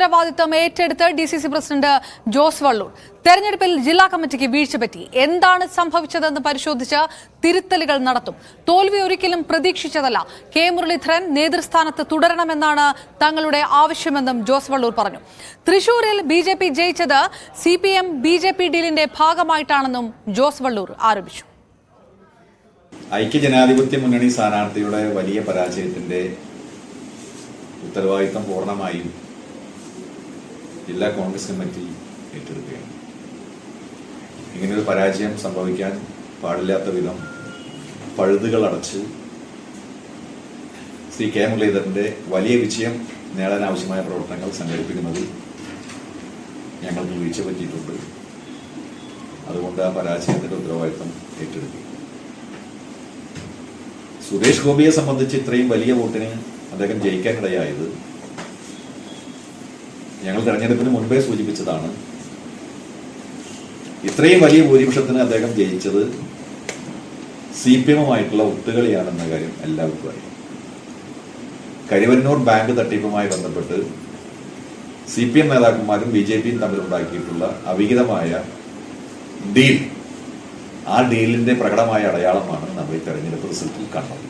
ഉത്തരവാദിത്തം ഏറ്റെടുത്ത് DCC president Jose Vallur. തെരഞ്ഞെടുപ്പിൽ ജില്ലാ കമ്മിറ്റിക്ക് വീഴ്ച പറ്റി, എന്താണ് സംഭവിച്ചതെന്ന് പരിശോധിച്ച് തിരുത്തലുകൾ നടത്തും. തോൽവി ഒരിക്കലും പ്രതീക്ഷിച്ചതല്ല. കെ മുരളീധരൻ നേതൃസ്ഥാനത്ത് തുടരണമെന്നാണ് തങ്ങളുടെ ആവശ്യമെന്നും ജോസ് വള്ളൂർ പറഞ്ഞു. തൃശൂരിൽ BJP ജയിച്ചത് CPM BJP ഡീലിന്റെ ഭാഗമായിട്ടാണെന്നും ജോസ് വള്ളൂർ ആരോപിച്ചു. ഐക്യജനാധിപത്യ മുന്നണി സ്ഥാനാർത്ഥിയുടെ വലിയ പരാജയത്തിന്റെ ഉത്തരവാദിത്തം പൂർണ്ണമായും ജില്ലാ കോൺഗ്രസ് കമ്മിറ്റി ഏറ്റെടുക്കുകയാണ്. ഇങ്ങനൊരു പരാജയം സംഭവിക്കാൻ പാടില്ലാത്ത വിധം പഴുതുകൾ അടച്ച് ശ്രീ കെ മുരളീധരന്റെ വലിയ വിജയം നേടാൻ ആവശ്യമായ പ്രവർത്തനങ്ങൾ സംഘടിപ്പിക്കുന്നതിൽ ഞങ്ങൾക്ക് വീഴ്ച പറ്റിയിട്ടുണ്ട്. അതുകൊണ്ട് ആ പരാജയത്തിന്റെ ഉത്തരവാദിത്തം ഏറ്റെടുക്കുക. സുരേഷ് ഗോപിയെ സംബന്ധിച്ച് ഇത്രയും വലിയ വോട്ടിന് അദ്ദേഹം ജയിക്കാനിടയായത് ഞങ്ങൾ തെരഞ്ഞെടുപ്പിന് മുൻപേ സൂചിപ്പിച്ചതാണ്. ഇത്രയും വലിയ ഭൂരിപക്ഷത്തിന് അദ്ദേഹം ജയിച്ചത് CPM-ഉമായിട്ടുള്ള ഒത്തുകളിയാണെന്ന കാര്യം എല്ലാവർക്കും അറിയാം. കരിവന്നൂർ ബാങ്ക് തട്ടിപ്പുമായി ബന്ധപ്പെട്ട് CPM നേതാക്കന്മാരും BJPയും തമ്മിലുണ്ടാക്കിയിട്ടുള്ള അവിഹിതമായ ഡീൽ, ആ ഡീലിന്റെ പ്രകടമായ അടയാളമാണ് നമ്മൾ ഈ തെരഞ്ഞെടുപ്പ് റിസൾട്ടിൽ കണ്ടത്.